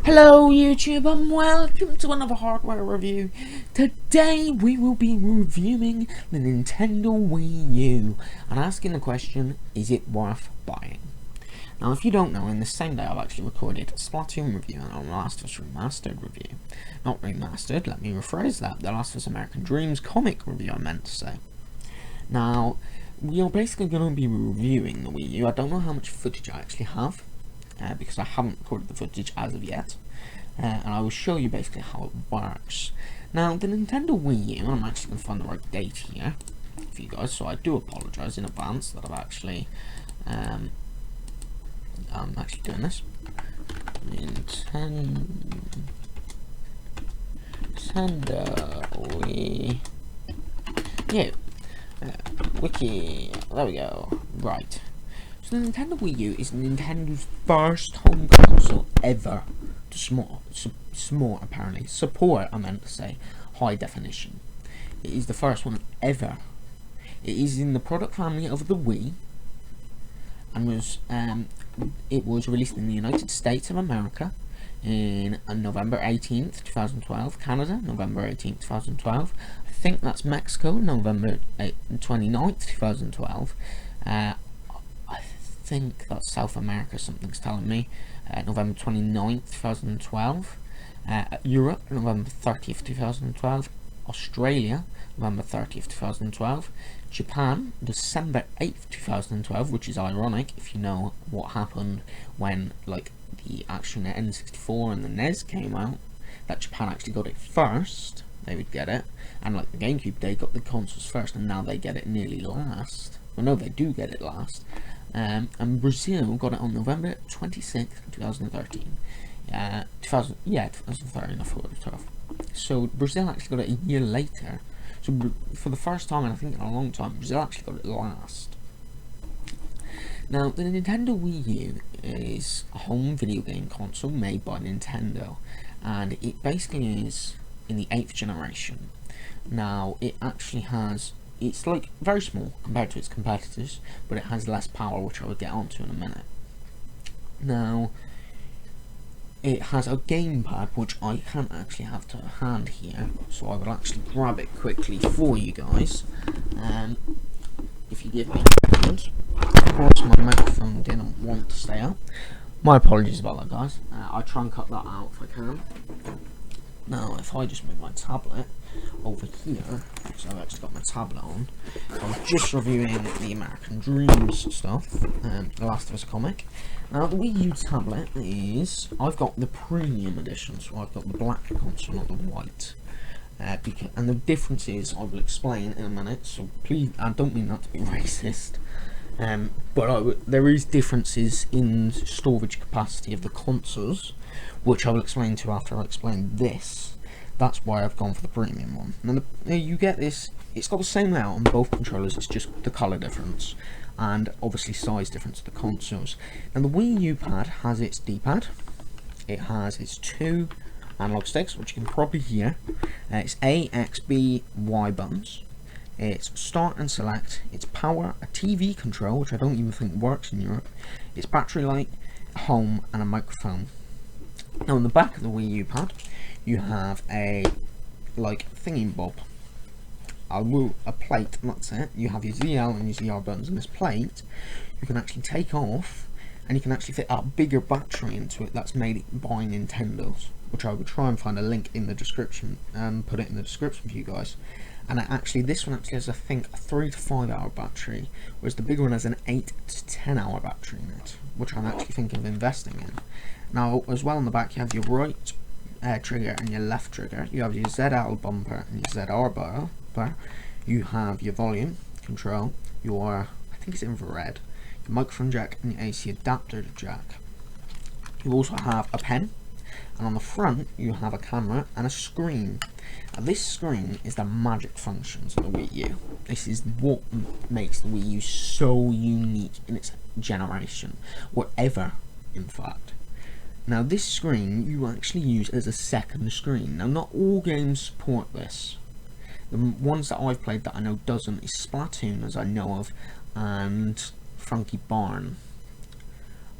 Hello YouTube and welcome to another hardware review. Today we will be reviewing the Nintendo Wii U and asking the question, is it worth buying? Now if you don't know, in the same day I've actually recorded a Splatoon review and a Last of Us Remastered review. Not remastered, let me rephrase that, the Last of Us American Dreams comic review I meant to say. Now, we are basically going to be reviewing the Wii U. I don't know how much footage I actually have. Because I haven't recorded the footage as of yet, and I will show you basically how it works. Now, the Nintendo Wii U, I'm actually going to find the right date here for you guys, so I do apologise in advance that I've actually, I'm actually doing this. Nintendo Wii U. Wiki, there we go, right. So the Nintendo Wii U is Nintendo's first home console ever to support, I meant to say, high definition. It is the first one ever. It is in the product family of the Wii, and it was released in the United States of America in November 18th, 2012, Canada, November 18th, 2012, I think that's Mexico, November 29th, 2012, I think that's South America, something's telling me, November 29th, 2012, Europe, November 30th, 2012, Australia, November 30th, 2012, Japan, December 8th, 2012, which is ironic if you know what happened when, like, the actual N64 and the NES came out, that Japan actually got it first, they would get it, and like the GameCube, they got the consoles first, and now they get it nearly last. Well, no, they do get it last. And Brazil got it on November 26th, 2013. 2013, I thought it was 12. So Brazil actually got it a year later. So for the first time, and I think in a long time, Brazil actually got it last. Now, the Nintendo Wii U is a home video game console made by Nintendo, and it basically is in the 8th generation. Now, it actually has, it's like very small compared to its competitors, but it has less power, which I will get onto in a minute. Now, it has a gamepad, which I can't actually have to hand here, so I will actually grab it quickly for you guys. If you give me a second. Of course, my microphone didn't want to stay up. My apologies about that, guys. I'll try and cut that out if I can. Now, if I just move my tablet over here, so I've actually got my tablet on, I was just reviewing the American Dreams stuff, the Last of Us comic. Now, the Wii U tablet is, I've got the premium edition, so I've got the black console, not the white. And the difference is, I will explain in a minute, so please, I don't mean that to be racist, but there is differences in storage capacity of the consoles, which I will explain to after I explain this. That's why I've gone for the premium one. Now you get this, it's got the same layout on both controllers, it's just the colour difference, and obviously size difference of the consoles. And the Wii U pad has its D-pad, it has its two analog sticks, which you can probably hear. It's A, X, B, Y buttons. It's start and select. It's power, a TV control, which I don't even think works in Europe. It's battery light, home, and a microphone. Now on the back of the Wii U pad, you have a like thingy bob. A plate, and that's it. You have your ZL and your ZR buttons, and this plate you can actually take off, and you can actually fit a bigger battery into it that's made by Nintendo's, which I will try and find a link in the description and put it in the description for you guys. And this one actually has, I think, a 3 to 5 hour battery, whereas the bigger one has an 8 to 10 hour battery in it, which I'm actually thinking of investing in. Now, as well on the back, you have your right trigger and your left trigger. You have your ZL bumper and your ZR bumper. You have your volume control, your, I think it's infrared, your microphone jack, and your AC adapter jack. You also have a pen, and on the front you have a camera and a screen. Now this screen is the magic functions of the Wii U. This is what makes the Wii U so unique in its generation, whatever in fact. Now this screen you actually use as a second screen. Now not all games support this. The ones that I've played that I know doesn't is Splatoon, as I know of, and Funky Barn.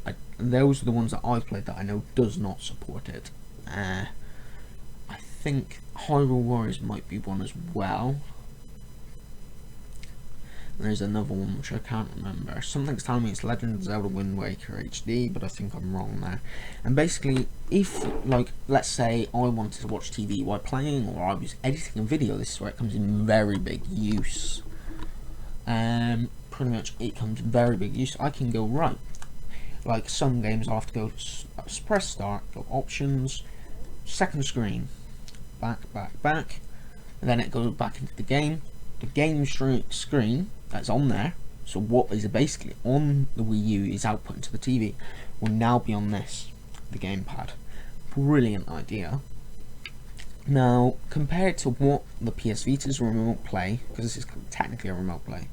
I those are the ones that I've played that I know does not support it. I think Hyrule Warriors might be one as well. And there's another one which I can't remember. Something's telling me it's Legend of Zelda Wind Waker HD, but I think I'm wrong there. And basically, if, like, let's say I wanted to watch TV while playing, or I was editing a video, this is where it comes in very big use. Pretty much it comes in very big use. I can go, right, like some games I have to go press start, go options, second screen, back, and then it goes back into the game. The game screen that's on there, so what is basically on the Wii U is output into the TV, will now be on this, the gamepad. Brilliant idea. Now, compared to what the PS Vita's remote play, because this is technically a remote play,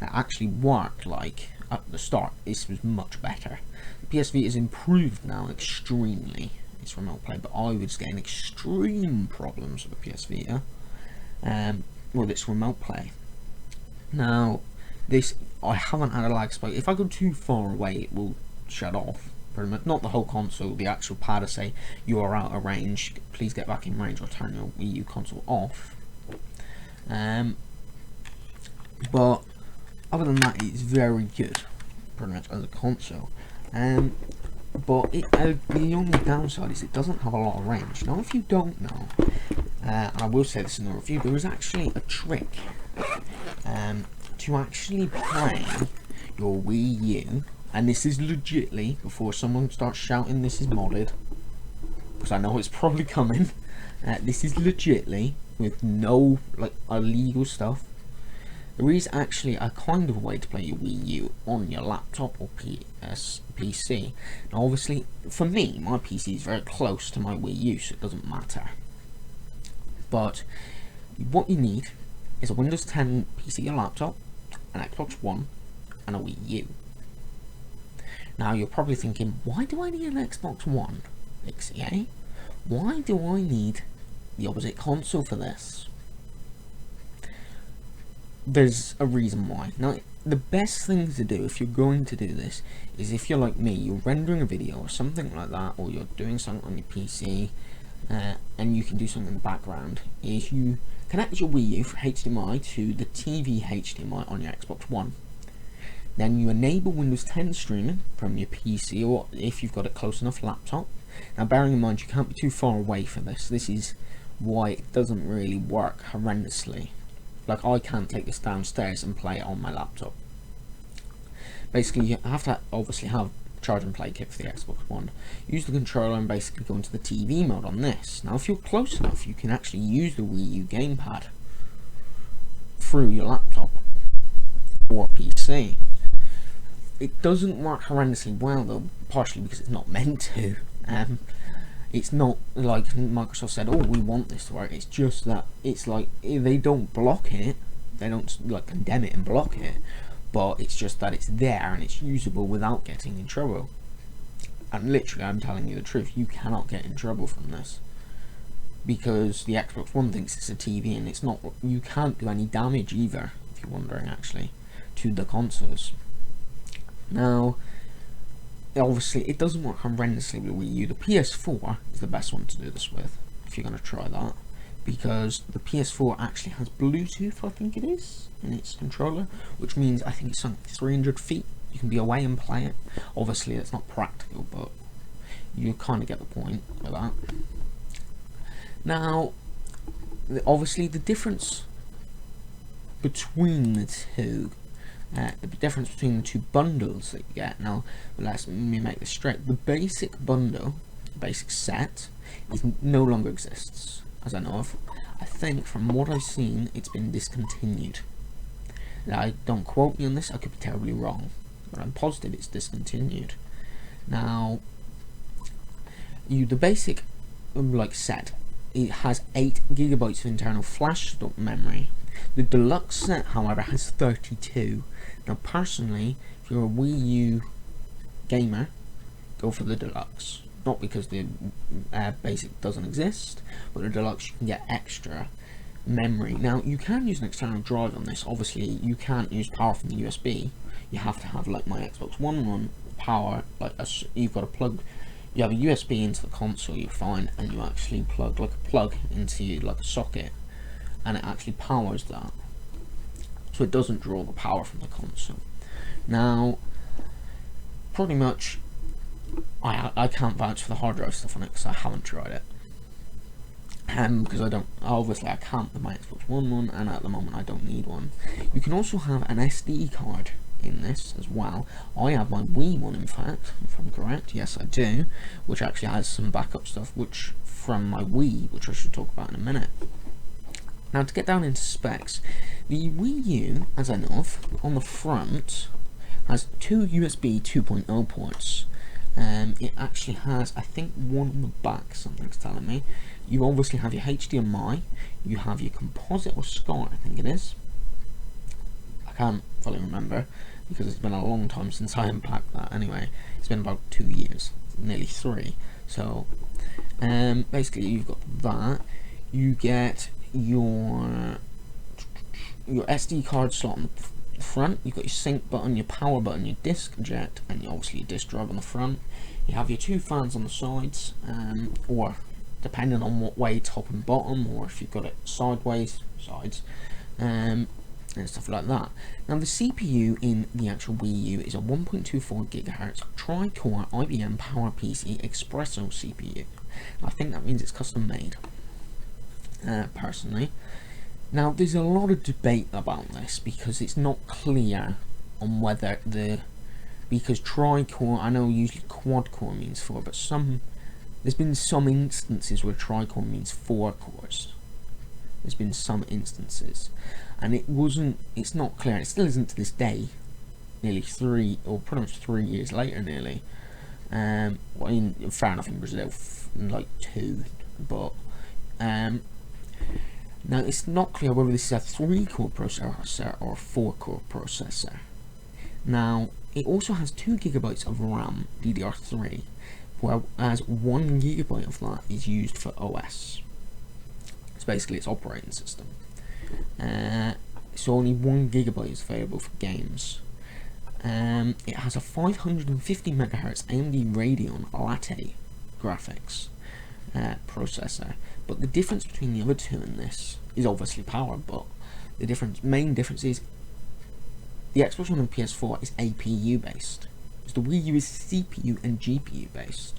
actually worked like at the start, this was much better. The PS Vita's improved now extremely, its remote play, but I was getting extreme problems with the PS Vita with its remote play. Now, this, I haven't had a lag spike. If I go too far away, it will shut off, pretty much. Not the whole console, the actual pad to say, you are out of range, please get back in range, or turn your Wii U console off. But, other than that, it's very good, pretty much, as a console. But the only downside is it doesn't have a lot of range. Now, if you don't know, I will say this in the review, there is actually a trick to actually play your Wii U, and this is legitly, before someone starts shouting this is modded, because I know it's probably coming, this is legitly, with no like illegal stuff, there is actually a kind of way to play your Wii U on your laptop or PC. Now obviously, for me, my PC is very close to my Wii U, so it doesn't matter. But what you need is a Windows 10 PC or laptop, an Xbox One, and a Wii U. Now you're probably thinking, why do I need an Xbox One, Pixie, eh? Why do I need the opposite console for this? There's a reason why. Now, the best thing to do if you're going to do this is, if you're like me, you're rendering a video or something like that, or you're doing something on your PC, and you can do something in the background, is you connect your Wii U for HDMI to the TV HDMI on your Xbox One. Then you enable Windows 10 streaming from your PC, or if you've got a close enough laptop. Now bearing in mind you can't be too far away for this. This is why it doesn't really work horrendously. Like, I can't take this downstairs and play it on my laptop. Basically, you have to obviously have charge and play kit for the Xbox One. Use the controller and basically go into the TV mode on this. Now, if you're close enough, you can actually use the Wii U gamepad through your laptop or PC. It doesn't work horrendously well, though, partially because it's not meant to. It's not like Microsoft said, oh, we want this to work. It's just that it's like, they don't block it, they don't like condemn it and block it, but it's just that it's there and it's usable without getting in trouble. And literally, I'm telling you the truth, you cannot get in trouble from this, because the Xbox One thinks it's a TV, and it's not. You can't do any damage either, if you're wondering, actually, to the consoles. Now, obviously, it doesn't work horrendously with Wii U. The PS4 is the best one to do this with, if you're going to try that, because the PS4 actually has Bluetooth, I think it is, in its controller, which means I think it's something 300 feet. You can be away and play it. Obviously, it's not practical, but you kind of get the point with that. Now, obviously, the difference between the two, the two bundles that you get. Now, let me make this straight. The basic bundle, the basic set, no longer exists, as I know of. I think, from what I've seen, it's been discontinued. Now, don't quote me on this, I could be terribly wrong, but I'm positive it's discontinued. Now, the basic set, it has 8 GB of internal flash memory. The deluxe set, however, has 32. Now, personally, if you're a Wii U gamer, go for the deluxe. Not because the basic doesn't exist, but the deluxe you can get extra memory. Now, you can use an external drive on this. Obviously, you can't use power from the USB. You have to have, like my Xbox One power, like you've got to plug, you have a USB into the console, you find, and you actually plug like a plug into like a socket, and it actually powers that, so it doesn't draw the power from the console. Now, pretty much, I can't vouch for the hard drive stuff on it because I haven't tried it. Because I can't with my Xbox One, and at the moment I don't need one. You can also have an SD card in this as well. I have my Wii one, in fact, if I'm correct. Yes, I do, which actually has some backup stuff, which from my Wii, which I should talk about in a minute. Now, to get down into specs, the Wii U, as I know of, on the front has two USB 2.0 ports. It actually has, I think, one on the back, something's telling me. You obviously have your HDMI, you have your composite or SCART, I think it is. I can't fully remember because it's been a long time since I unpacked that. Anyway, it's been about 2 years, nearly 3. So, basically, you've got that. You get your SD card slot on the front. You've got your sync button, your power button, your disc eject, and obviously your disc drive on the front. You have your two fans on the sides, or depending on what way, top and bottom, or if you've got it sideways, sides, and stuff like that. Now, the CPU in the actual Wii U is a 1.24 GHz tri-core IBM PowerPC Espresso CPU. I think that means it's custom made, personally. Now, there's a lot of debate about this because it's not clear on whether because tri-core, I know usually quad-core means 4, but there's been some instances where tri-core means 4 cores. There's been some instances, and it's not clear, it still isn't to this day, nearly 3, or pretty much 3 years later nearly. Well, fair enough, in Brazil, like 2, but, now it's not clear whether this is a 3-core processor or a 4-core processor. Now, it also has 2 GB of RAM, DDR3, whereas 1 GB of that is used for OS. It's basically its operating system. So only 1 GB is available for games. It has a 550 MHz AMD Radeon Latte graphics processor, but the difference between the other two in this is obviously power, but the main difference is the Xbox One and PS4 is APU based, so the Wii U is CPU and GPU based,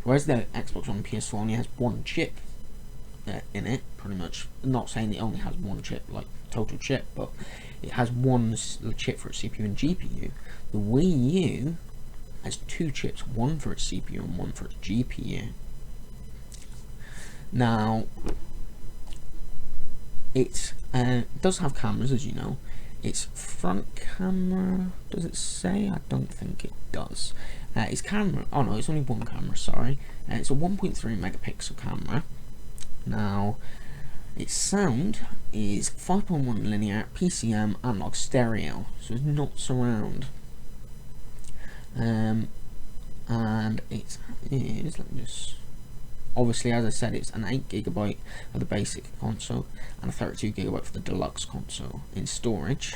whereas the Xbox One and PS4 only has 1 chip in it, pretty much. Not saying it only has 1 chip, like total chip, but it has 1 chip for its CPU and GPU. The Wii U has 2 chips, 1 for its CPU and 1for its GPU. Now, it does have cameras, as you know. Its front camera, does it say? I don't think it does. Its camera, oh no, it's only 1 camera, sorry. It's a 1.3 megapixel camera. Now, its sound is 5.1 linear, PCM, analog stereo, so it's not surround. And it is, let me just, obviously, as I said, it's an 8 GB for the basic console and a 32 GB for the deluxe console in storage.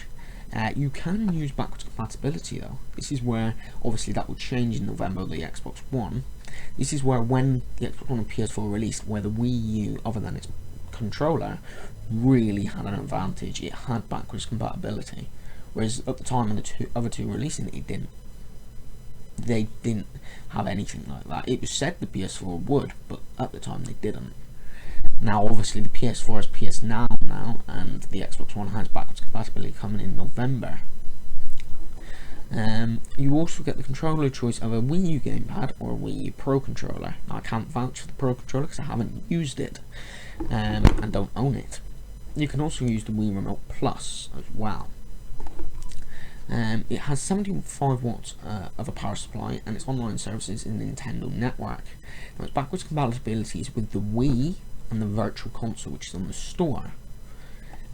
You can use backwards compatibility though. This is where, obviously, that will change in November with the Xbox One. This is where, when the Xbox One and PS4 released, where the Wii U, other than its controller, really had an advantage. It had backwards compatibility, whereas at the time of the other two releasing, it didn't. They didn't have anything like that. It was said the PS4 would, but at the time they didn't. Now, obviously, the PS4 has PS Now, and the Xbox One has backwards compatibility coming in November. You also get the controller choice of a Wii U gamepad or a Wii U Pro controller. Now, I can't vouch for the Pro controller because I haven't used it and don't own it. You can also use the Wii Remote Plus as well. It has 75 watts of a power supply, and its online services in the Nintendo network. Now, its backwards compatibility is with the Wii and the Virtual Console, which is on the store.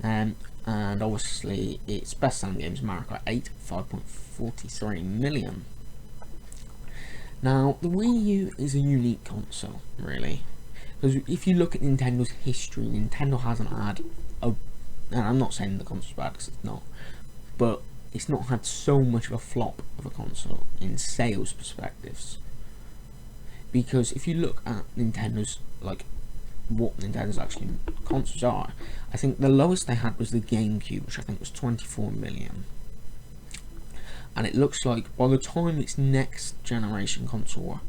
And obviously, its best-selling game is Mario Kart 8, 5.43 million. Now, the Wii U is a unique console, really, because if you look at Nintendo's history, Nintendo hasn't had and I'm not saying the console's bad, because it's not, but it's not had so much of a flop of a console in sales perspectives. Because if you look at Nintendo's, like, what Nintendo's actually consoles are, I think the lowest they had was the GameCube, which I think was 24 million. And it looks like by the time its next generation console,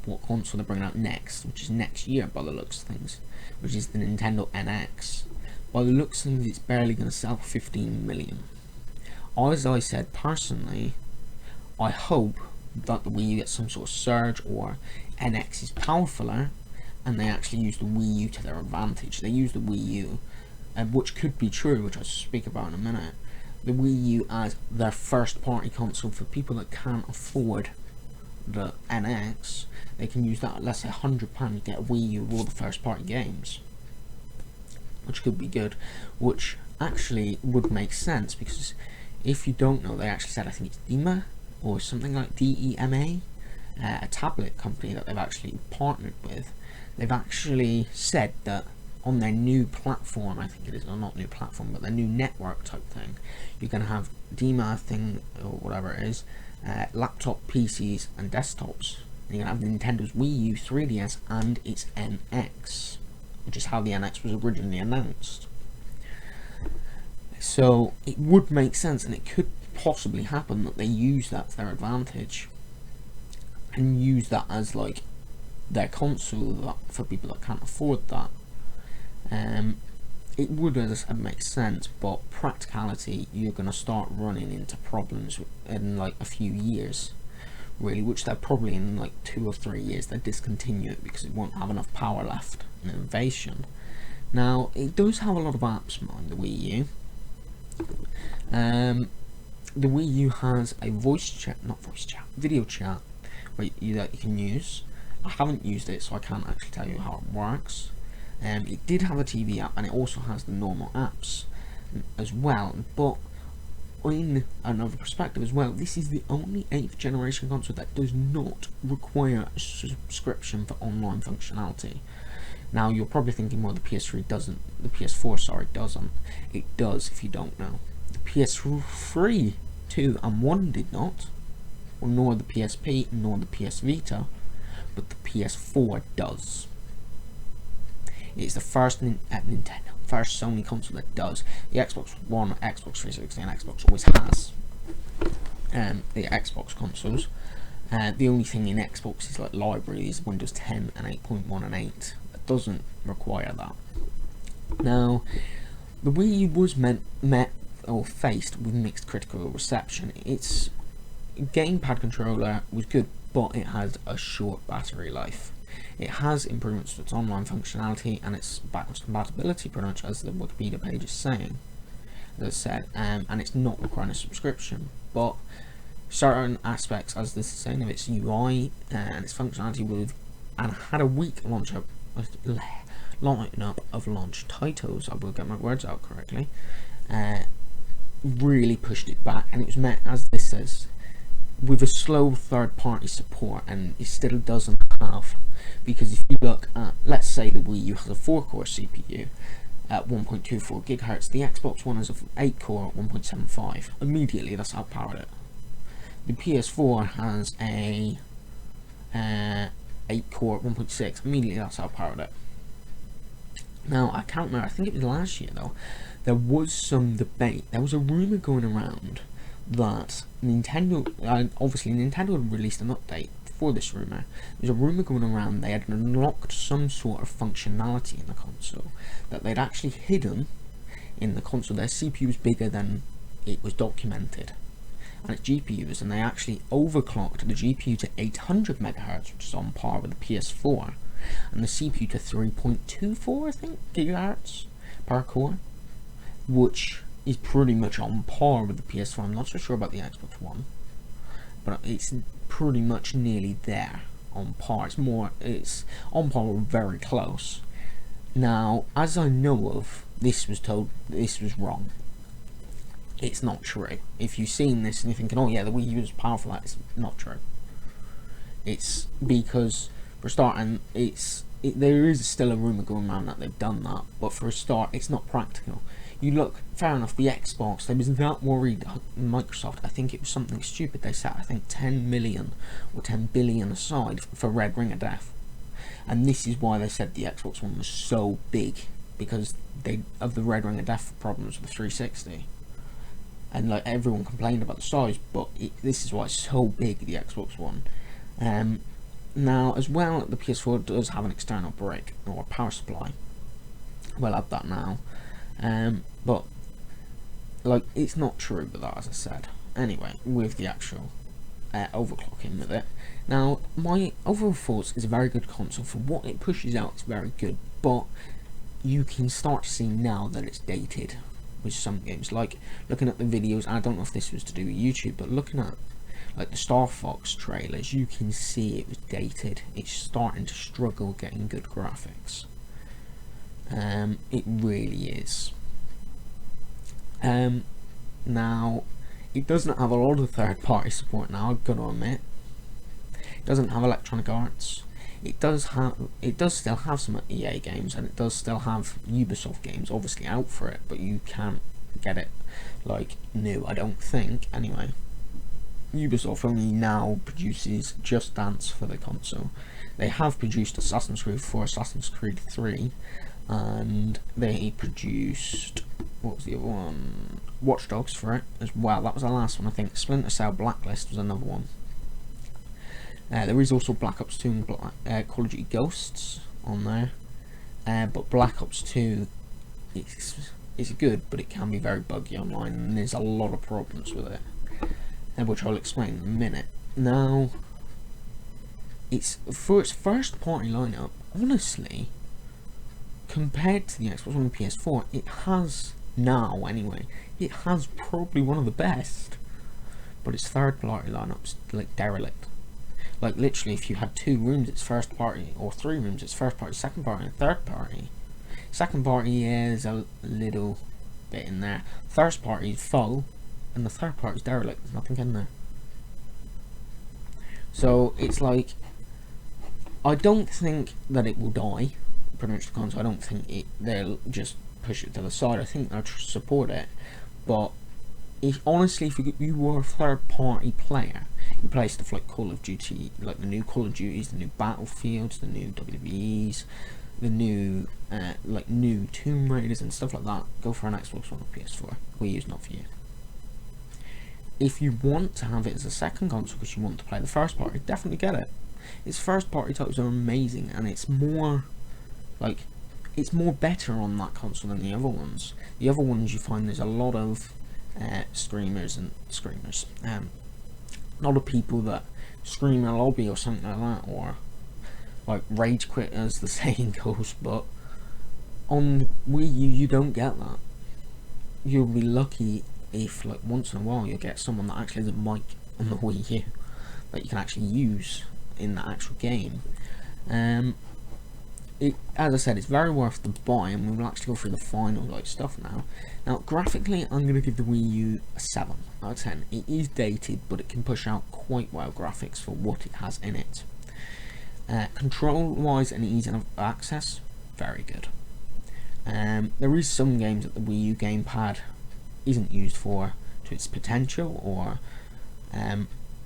what console they're bringing out next, which is next year by the looks of things, which is the Nintendo NX, by the looks of things it's barely going to sell for 15 million. As I said, personally, I hope that the Wii U gets some sort of surge, or NX is powerfuler and they actually use the Wii U to their advantage. They use the Wii U, which could be true, which I'll speak about in a minute, the Wii U as their first party console for people that can't afford the NX. They can use that, let's say £100 to get a Wii U with all the first party games, which could be good, which actually would make sense, because if you don't know, they actually said, I think it's DEMA or something like DEMA, a tablet company that they've actually partnered with. They've actually said that on their new platform, I think it is, or not new platform, but their new network type thing, you're going to have DEMA thing, or whatever it is, laptop, PCs and desktops. And you're going to have Nintendo's Wii U, 3DS and its NX, which is how the NX was originally announced. So it would make sense, and it could possibly happen that they use that to their advantage and use that as like their console for people that can't afford that. It would, as I said, make sense, but practicality, you're going to start running into problems in like a few years, really, which they're probably in like 2 or 3 years they discontinue it because it won't have enough power left in innovation. Now it does have a lot of apps on the Wii U. The Wii U has a video chat that you can use. I haven't used it, so I can't actually tell you how it works. It did have a TV app, and it also has the normal apps as well, but in another perspective as well, this is the only 8th generation console that does not require a subscription for online functionality. Now you're probably thinking, well, the PS3 doesn't, the PS4, sorry, doesn't. It does, if you don't know. The PS3 2 and 1 did not, or nor the PSP, nor the PS Vita, but the PS4 does. It's the first Nintendo, first Sony console that does. The Xbox One, Xbox 360 and Xbox always has the Xbox consoles. The only thing in Xbox is like libraries, Windows 10 and 8.1 and 8. That doesn't require that. Now, the Wii U was met or faced with mixed critical reception. Its gamepad controller was good, but it has a short battery life. It has improvements to its online functionality and its backwards compatibility, pretty much as the Wikipedia page is saying, as I said, and it's not requiring a subscription, but certain aspects, as this is saying, of its UI and its functionality and had a weak line up of launch titles, I will get my words out correctly, really pushed it back, and it was met, as this says, with a slow third-party support, and it still doesn't have, because if you look at, let's say the Wii U has a 4-core CPU at 1.24 GHz, the Xbox One has an 8-core at 1.75. Immediately that's outpowered it. The PS4 has a 8-core at 1.6, immediately that's outpowered it. Now, I can't remember, I think it was last year though, there was some debate, there was a rumour going around that Nintendo, obviously Nintendo had released an update for this rumour. There's a rumour going around they had unlocked some sort of functionality in the console that they'd actually hidden in the console. Their CPU was bigger than it was documented, and its GPUs, and they actually overclocked the GPU to 800 MHz, which is on par with the PS4, and the CPU to 3.24, I think, gigahertz per core, which is pretty much on par with the PS4. I'm not so sure about the Xbox One, but it's pretty much nearly there, on par. It's on par, or very close. Now, as I know of, this was wrong. It's not true. If you've seen this and you're thinking, oh yeah, the Wii U is powerful, it's not true. It's because, for starting, there is still a rumour going around that they've done that, but for a start, it's not practical. you look, fair enough, the Xbox, they was that worried, Microsoft, I think it was something stupid, they set, I think, 10 million or 10 billion aside for Red Ring of Death. And this is why they said the Xbox One was so big, because they of the Red Ring of Death problems with the 360. And like everyone complained about the size, but this is why it's so big, the Xbox One. Now, as well, the PS4 does have an external brick or power supply. We'll add that now. But like, it's not true with that, as I said. Anyway, with the actual overclocking with it. Now, my overall thoughts is a very good console. For what it pushes out, it's very good, but you can start to see now that it's dated with some games. Like, looking at the videos, I don't know if this was to do with YouTube, but looking at like the Star Fox trailers, you can see it was dated. It's starting to struggle getting good graphics. It really is. Now, it doesn't have a lot of third-party support now, I've got to admit. It doesn't have Electronic Arts. It does still have some EA games, and it does still have Ubisoft games obviously out for it, but you can't get it like new, I don't think. Anyway, Ubisoft only now produces Just Dance for the console. They have produced Assassin's Creed 4, Assassin's Creed 3, and they produced, what was the other one? Watch Dogs for it as well. That was the last one, I think. Splinter Cell Blacklist was another one. There is also Black Ops 2 and Call of Duty Ghosts on there, but Black Ops 2 is good, but it can be very buggy online, and there's a lot of problems with it, which I'll explain in a minute. Now, for its first party lineup, honestly, compared to the Xbox One and PS4, it has, now anyway, it has probably one of the best, but its third party lineup's like derelict. Like, literally, if you had 2 rooms, it's first party, or 3 rooms, it's first party, second party, and third party. Second party is a little bit in there. First party is full, and the third party is derelict. There's nothing in there. So, it's like, I don't think that it will die, pretty much the console. I don't think they'll just push it to the side. I think they'll support it. But, honestly, if you were a third party player, you play stuff like Call of Duty, like the new Call of Duties, the new Battlefields, the new WWEs, the new new Tomb Raiders and stuff like that, go for an Xbox One or PS4. Wii U's not for you. If you want to have it as a second console because you want to play the first party, definitely get it. Its first party titles are amazing, and it's more better on that console than the other ones. The other ones, you find there's a lot of streamers, a lot of people that scream in a lobby or something like that, or like rage quit as the saying goes, but on Wii U you don't get that. You'll be lucky if like once in a while you get someone that actually has a mic on the Wii U that you can actually use in the actual game. As I said, it's very worth the buy, and we will actually go through the final stuff now. Now, graphically, I'm going to give the Wii U a 7 out of 10. It is dated, but it can push out quite well graphics for what it has in it. Control-wise and ease of access, very good. There is some games that the Wii U gamepad isn't used for to its potential, or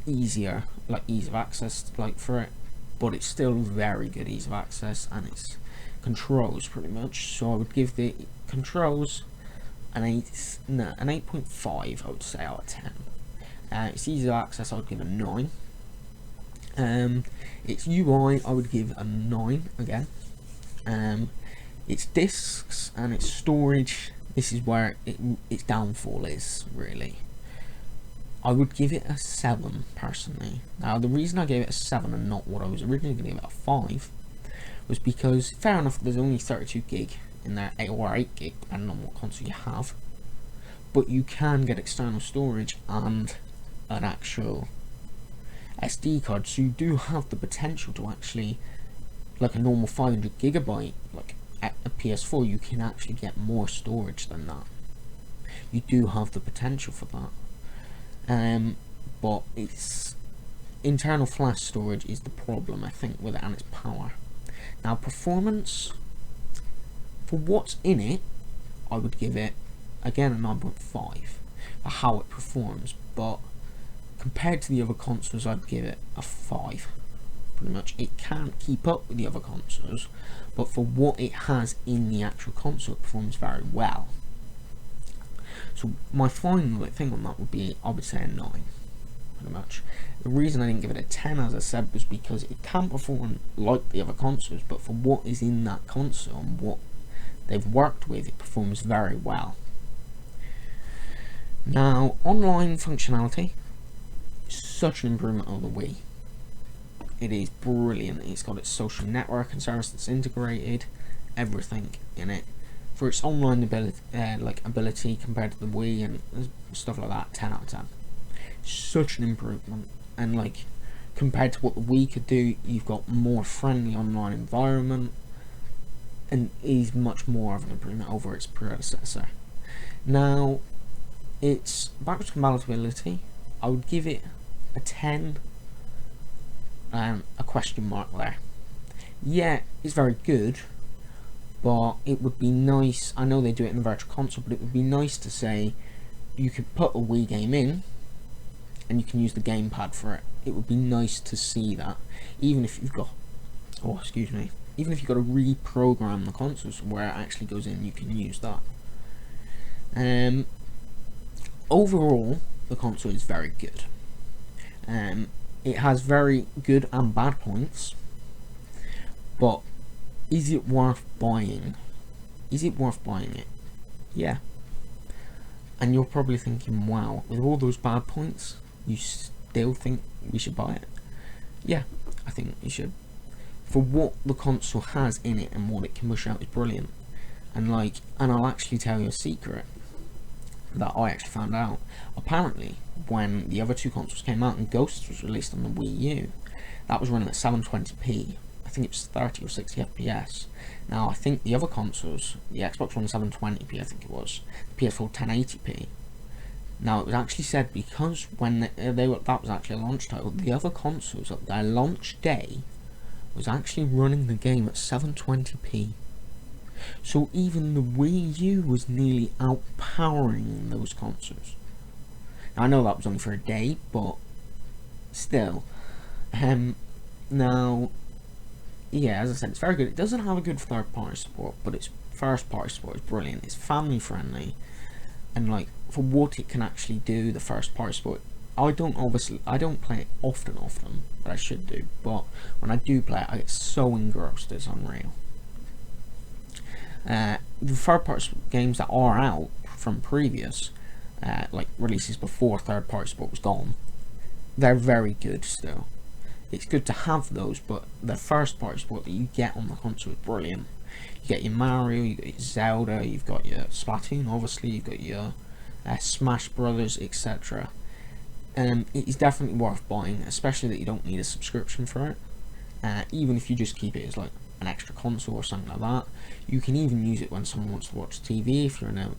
easier, like ease of access, for it. But it's still very good ease of access, and its controls pretty much. So I would give the controls an 8.5, I would say, out of 10. Its ease of access, I would give a 9. Its UI, I would give a 9 again. Its discs and its storage, this is where its downfall is, really. I would give it a 7 personally. Now, the reason I gave it a 7 and not what I was originally going to give it a 5 was because, fair enough, there's only 32 gig in there, or 8 gig, depending on what console you have, but you can get external storage and an actual SD card, so you do have the potential to actually, like a normal 500 gigabyte, like at a PS4, you can actually get more storage than that. You do have the potential for that. But its internal flash storage is the problem, I think, with it, and its power. Now, performance, for what's in it, I would give it again a 9.5 for how it performs, but compared to the other consoles, I'd give it a 5. Pretty much, it can't keep up with the other consoles, but for what it has in the actual console, it performs very well. So my final thing on that would be, I would say a 9. Pretty much. The reason I didn't give it a 10, as I said, was because it can perform like the other consoles, but for what is in that console and what they've worked with, it performs very well. Now, online functionality, such an improvement over the Wii. It is brilliant. It's got its social networking service that's integrated, everything in it. For its online ability compared to the Wii and stuff like that, 10 out of 10. Such an improvement, and like compared to what the Wii could do, you've got more friendly online environment, and is much more of an improvement over its predecessor. Now, its backwards compatibility, I would give it a 10 and a question mark there. Yeah, it's very good, but it would be nice, I know they do it in the Virtual Console, but it would be nice to say you could put a Wii game in and you can use the gamepad for it. It would be nice to see that, even if you've got, even if you've got to reprogram the console so where it actually goes in, you can use that. Overall, the console is very good. It has very good and bad points, but is it worth buying? Is it worth buying it? Yeah. And you're probably thinking, wow, with all those bad points, you still think we should buy it? Yeah, I think you should. For what the console has in it and what it can push out is brilliant. And I'll actually tell you a secret that I actually found out. Apparently, when the other two consoles came out and Ghosts was released on the Wii U, that was running at 720p. I think it was 30 or 60 FPS. Now, I think the other consoles, the Xbox One 720p, I think it was, the PS4 1080p. Now, it was actually said because when that was actually a launch title, the other consoles at their launch day was actually running the game at 720p. So even the Wii U was nearly outpowering those consoles. Now, I know that was only for a day, but still. Now, yeah, as I said, it's very good. It doesn't have a good third-party support, but its first-party support is brilliant. It's family-friendly, and for what it can actually do, the first-party support. I don't play it often, but I should do. But when I do play it, I get so engrossed, it's unreal. The third-party games that are out from previous, releases before third-party support was gone, they're very good still. It's good to have those, but the first-party support that you get on the console is brilliant. You get your Mario, you got your Zelda, you've got your Splatoon, obviously, you've got your Smash Brothers, etc. It is definitely worth buying, especially that you don't need a subscription for it. Even if you just keep it as an extra console or something like that. You can even use it when someone wants to watch TV, if you're in a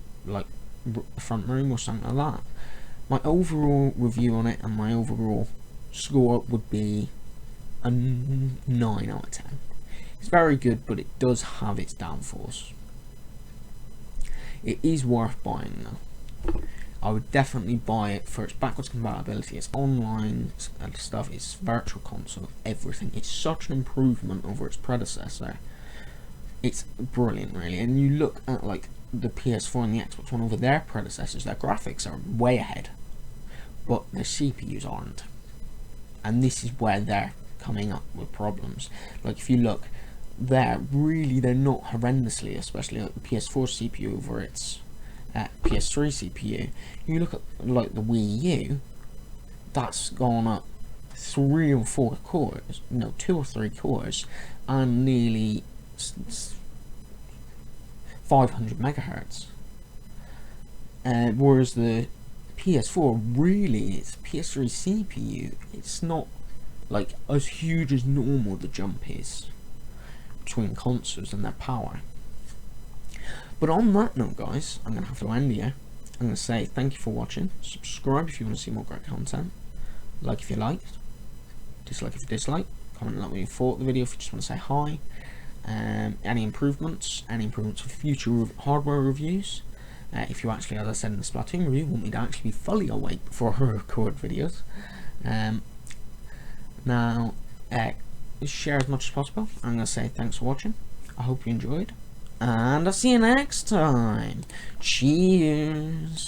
front room or something like that. My overall review on it and my overall score would be a 9 out of 10. It's very good, but it does have its downfalls. It is worth buying though. I would definitely buy it for its backwards compatibility, its online stuff, its virtual console, everything. It's such an improvement over its predecessor. It's brilliant, really. And you look at the PS4 and the Xbox One over their predecessors, their graphics are way ahead, but their CPUs aren't. And this is where they're coming up with problems. If you look, they're not horrendously, especially the PS4 CPU over its PS3 CPU. You look at the Wii U, that's gone up 3 or 4 cores, no, 2 or 3 cores, and nearly 500 megahertz. Whereas the PS4, really, its PS3 CPU, it's not as huge as normal the jump is between consoles and their power. But on that note, guys, I'm going to have to end here. I'm going to say thank you for watching. Subscribe if you want to see more great content. Like if you liked. Dislike if you dislike. Comment and let me know what you thought of the video if you just want to say hi. Any improvements for future hardware reviews. if you actually, as I said in the Splatoon review, want me to actually be fully awake before I record videos. Now, share as much as possible. I'm going to say thanks for watching. I hope you enjoyed, and I'll see you next time. Cheers.